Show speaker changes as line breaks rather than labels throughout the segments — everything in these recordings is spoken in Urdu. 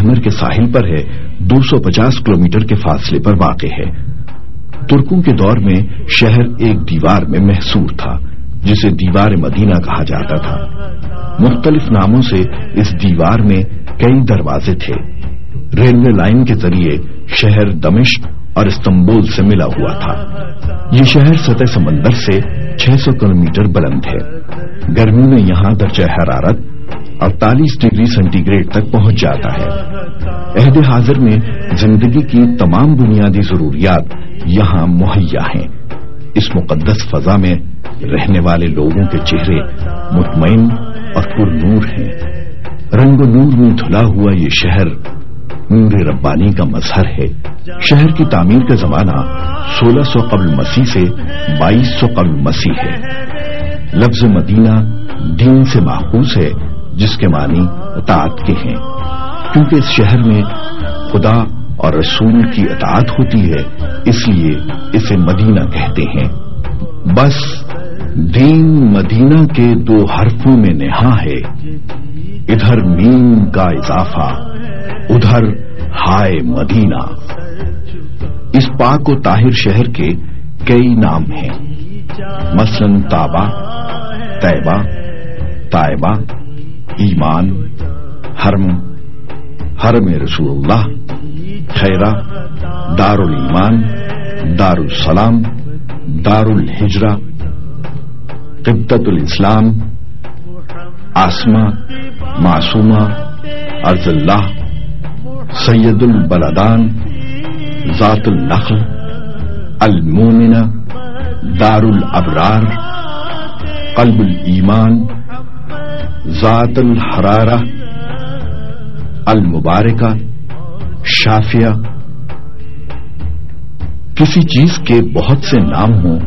احمر کے ساحل پر ہے، 250 کلومیٹر کے فاصلے پر واقع ہے۔ ترکوں کے دور میں شہر ایک دیوار میں محصور تھا جسے دیوار مدینہ کہا جاتا تھا۔ مختلف ناموں سے اس دیوار میں کئی دروازے تھے۔ ریلوے لائن کے ذریعے شہر دمشق اور استنبول سے ملا ہوا تھا۔ یہ شہر سطح سمندر سے 600 کلومیٹر بلند ہے۔ گرمی میں یہاں درجہ حرارت 48 ڈگری سینٹی گریڈ تک پہنچ جاتا ہے۔ عہد حاضر میں زندگی کی تمام بنیادی ضروریات یہاں مہیا ہیں۔ اس مقدس فضا میں رہنے والے لوگوں کے چہرے مطمئن اور پر نور ہیں۔ رنگ و نور میں دھلا ہوا یہ شہر نور ربانی کا مظہر ہے۔ شہر کی تعمیر کا زمانہ 1600 قبل مسیح سے 2200 قبل مسیح ہے۔ لفظ مدینہ دین سے ماخوذ ہے جس کے معنی اطاعت کے ہیں۔ کیونکہ اس شہر میں خدا اور رسول کی اطاعت ہوتی ہے اس لیے اسے مدینہ کہتے ہیں۔ بس دین مدینہ کے 2 حرفوں میں نہا ہے، ادھر میم کا اضافہ ادھر ہائے مدینہ۔ اس پاک و طاہر شہر کے کئی نام ہیں، مثلاً تابا، طیبہ، طائبہ، ایمان، حرم، حرم رسول اللہ، خیرہ، دار الایمان، دار السلام، دار الہجرہ، قبطۃ الاسلام، آسمہ، معصومہ، ارض اللہ، سید البلدان، ذات النخل، المومنہ، دار الابرار، قلب الایمان، ذات الحرارہ، المبارکہ، شافیہ۔ کسی چیز کے بہت سے نام ہوں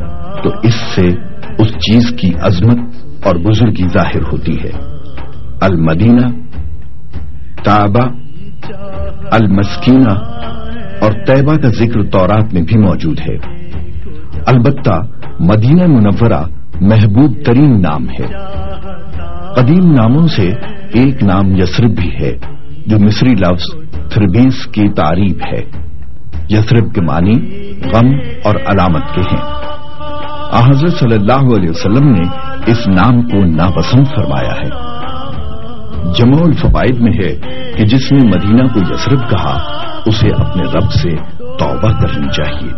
تو اس سے اس چیز کی عظمت اور بزرگی ظاہر ہوتی ہے۔ المدینہ، طابہ، المسکینہ اور طیبہ کا ذکر تورات میں بھی موجود ہے۔ البتہ مدینہ منورہ محبوب ترین نام ہے۔ قدیم ناموں سے ایک نام یثرب بھی ہے جو مصری لفظ تھربیس کی تعریب ہے۔ یثرب کے معنی غم اور علامت کے ہیں۔ حضرت صلی اللہ علیہ وسلم نے اس نام کو ناپسند فرمایا ہے۔ جمع الفوائد میں ہے کہ جس نے مدینہ کو یثرب کہا اسے اپنے رب سے توبہ کرنی چاہیے۔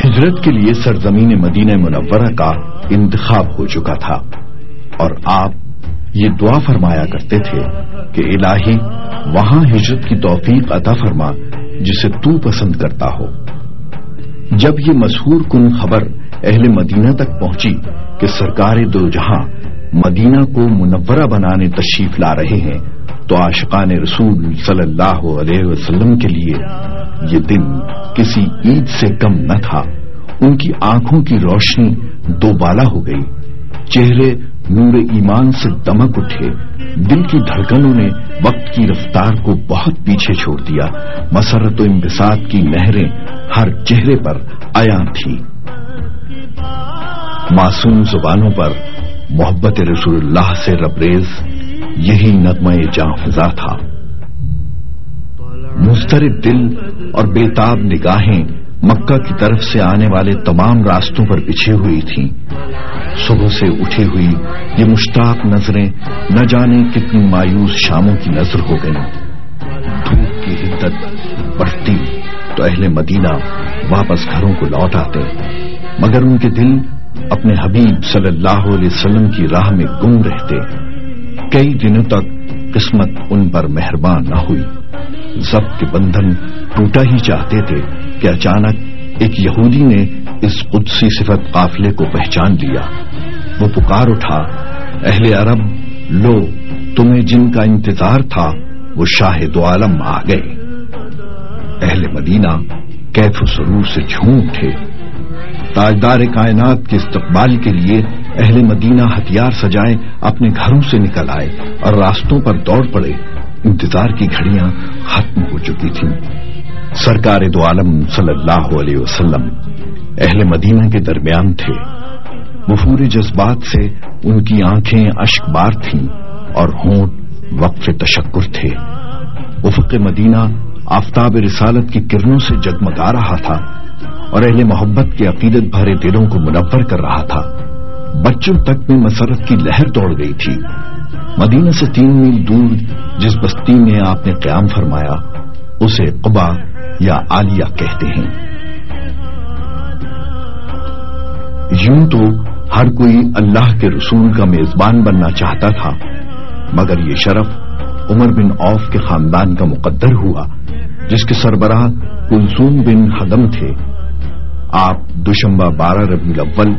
ہجرت کے لیے سرزمین مدینہ منورہ کا انتخاب ہو چکا تھا اور آپ یہ دعا فرمایا کرتے تھے کہ الہی وہاں ہجرت کی توفیق عطا فرما جسے تو پسند کرتا ہو۔ جب یہ مشہور کن خبر اہل مدینہ تک پہنچی کہ سرکار دو جہاں مدینہ کو منورہ بنانے تشریف لا رہے ہیں تو عاشقان رسول صلی اللہ علیہ وسلم کے لیے یہ دن کسی عید سے کم نہ تھا۔ ان کی آنکھوں کی روشنی دوبالا ہو گئی، چہرے نور ایمان سے دمک اٹھے، دل کی دھڑکنوں نے وقت کی رفتار کو بہت پیچھے چھوڑ دیا، مسرت و انبساط کی نہریں ہر چہرے پر عیاں تھی۔ معصوم زبانوں پر محبت رسول اللہ سے ربریز یہی نغمہ جاں فضا تھا۔ مضطرب دل اور بےتاب نگاہیں مکہ کی طرف سے آنے والے تمام راستوں پر بچھی ہوئی تھیں۔ صبح سے اٹھی ہوئی یہ مشتاق نظریں نہ جانے کتنی مایوس شاموں کی نظر ہو گئیں۔ دھوپ کی حدت بڑھتی تو اہل مدینہ واپس گھروں کو لوٹ آتے، مگر ان کے دل اپنے حبیب صلی اللہ علیہ وسلم کی راہ میں گم رہتے۔ کئی دنوں تک قسمت ان پر مہربان نہ ہوئی۔ ضبط کے بندھن ٹوٹا ہی چاہتے تھے کہ اچانک ایک یہودی نے اس قدسی صفت قافلے کو پہچان لیا۔ وہ پکار اٹھا، اہل عرب لو، تمہیں جن کا انتظار تھا وہ شاہ دو عالم آ گئے۔ اہل مدینہ کیف و سرور سے جھوم اٹھے۔ تاجدار کائنات کے استقبال کے لیے اہل مدینہ ہتھیار سجائے اپنے گھروں سے نکل آئے اور راستوں پر دوڑ پڑے۔ انتظار کی گھڑیاں ختم ہو چکی تھیں۔ سرکار دو عالم صلی اللہ علیہ وسلم اہل مدینہ کے درمیان تھے۔ وفور جذبات سے ان کی آنکھیں اشک بار تھیں اور ہونٹ وقف تشکر تھے۔ برق مدینہ آفتاب رسالت کی کرنوں سے جگمگا رہا تھا اور اہل محبت کے عقیدت بھرے دلوں کو منور کر رہا تھا۔ بچوں تک میں مسرت کی لہر دوڑ گئی تھی۔ مدینہ سے 3 میل دور جس بستی میں آپ نے قیام فرمایا اسے قبا یا عالیہ کہتے ہیں۔ یوں تو ہر کوئی اللہ کے رسول کا میزبان بننا چاہتا تھا، مگر یہ شرف عمر بن عوف کے خاندان کا مقدر ہوا، جس کے سربراہ کلثوم بن حدم تھے۔ آپ دوشنبہ 12 ربیع الاول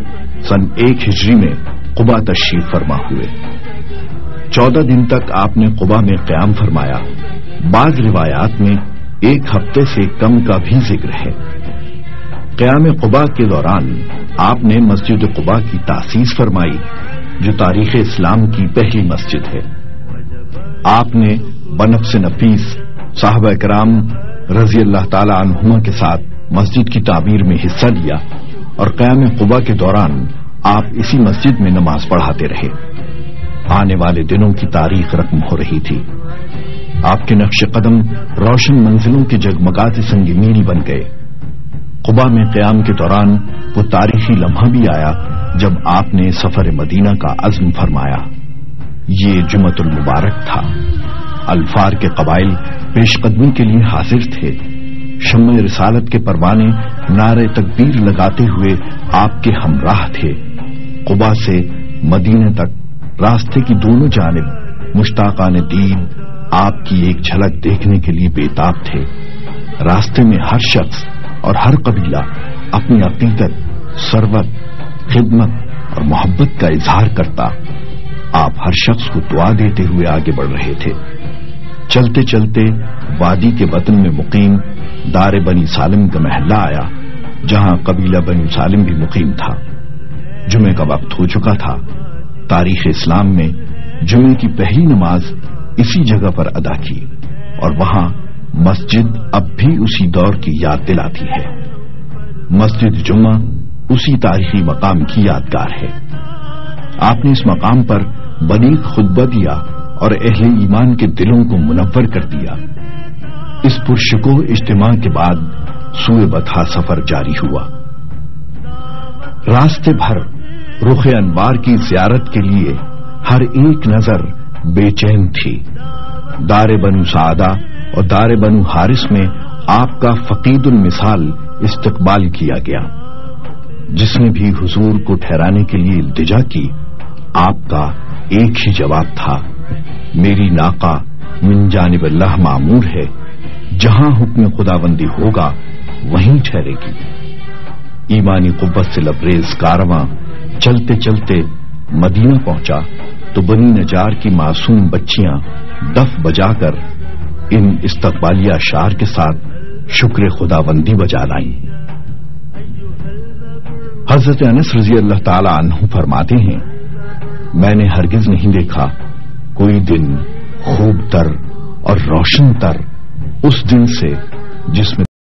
سن 1 ہجری میں قبا تشریف فرما ہوئے۔ 14 دن تک آپ نے قبا میں قیام فرمایا۔ بعض روایات میں 1 ہفتے سے کم کا بھی ذکر ہے۔ قیام قبا کے دوران آپ نے مسجد قبا کی تاسیس فرمائی، جو تاریخ اسلام کی پہلی مسجد ہے۔ آپ نے بنفس نفیس صحابہ کرام رضی اللہ تعالی عنہما کے ساتھ مسجد کی تعمیر میں حصہ لیا اور قیام قبا کے دوران آپ اسی مسجد میں نماز پڑھاتے رہے۔ آنے والے دنوں کی تاریخ رقم ہو رہی تھی۔ آپ کے نقش قدم روشن منزلوں کے جگمگاتے سنگ میل بن گئے۔ قبا میں قیام کے دوران وہ تاریخی لمحہ بھی آیا جب آپ نے سفر مدینہ کا عزم فرمایا۔ یہ جمعۃ المبارک تھا۔ الفار کے قبائل پیش قدمی کے لیے حاضر تھے۔ شمع رسالت کے پروانے نعرے تکبیر لگاتے ہوئے آپ کے ہمراہ تھے۔ قبا سے مدینہ تک راستے کی دونوں جانب مشتاقان دید آپ کی ایک جھلک دیکھنے کے لیے بےتاب تھے۔ راستے میں ہر شخص اور ہر قبیلہ اپنی عقیدت، ثروت، خدمت اور محبت کا اظہار کرتا۔ آپ ہر شخص کو دعا دیتے ہوئے آگے بڑھ رہے تھے۔ چلتے چلتے وادی کے بطن میں مقیم دار بنی سالم کا محلہ آیا، جہاں قبیلہ بنی سالم بھی مقیم تھا۔ جمعے کا وقت ہو چکا تھا۔ تاریخ اسلام میں جمعے کی پہلی نماز اسی جگہ پر ادا کی، اور وہاں مسجد اب بھی اسی دور کی یاد دلاتی ہے۔ مسجد جمعہ اسی تاریخی مقام کی یادگار ہے۔ آپ نے اس مقام پر بلیغ خطبہ دیا اور اہل ایمان کے دلوں کو منور کر دیا۔ اس پرشکوہ اجتماع کے بعد سوئے بطحا سفر جاری ہوا۔ راستے بھر رخ انوار کی زیارت کے لیے ہر ایک نظر بے چین تھی۔ دار بنو سعدہ اور دار بنو حارث میں آپ کا فقید المثال استقبال کیا گیا۔ جس نے بھی حضور کو ٹھہرانے کے لیے التجا کی، آپ کا ایک ہی جواب تھا، میری ناقہ من جانب اللہ معمور ہے، جہاں حکم خداوندی ہوگا وہیں ٹھہرے گی۔ ایمانی قوت سے لبریز کارواں چلتے چلتے مدینہ پہنچا تو بنی نجار کی معصوم بچیاں دف بجا کر ان استقبالیہ اشعار کے ساتھ شکر خداوندی بجا لائیں۔ حضرت انس رضی اللہ تعالی عنہ فرماتے ہیں، میں نے ہرگز نہیں دیکھا کوئی دن خوب تر اور روشن تر اس دن سے جس میں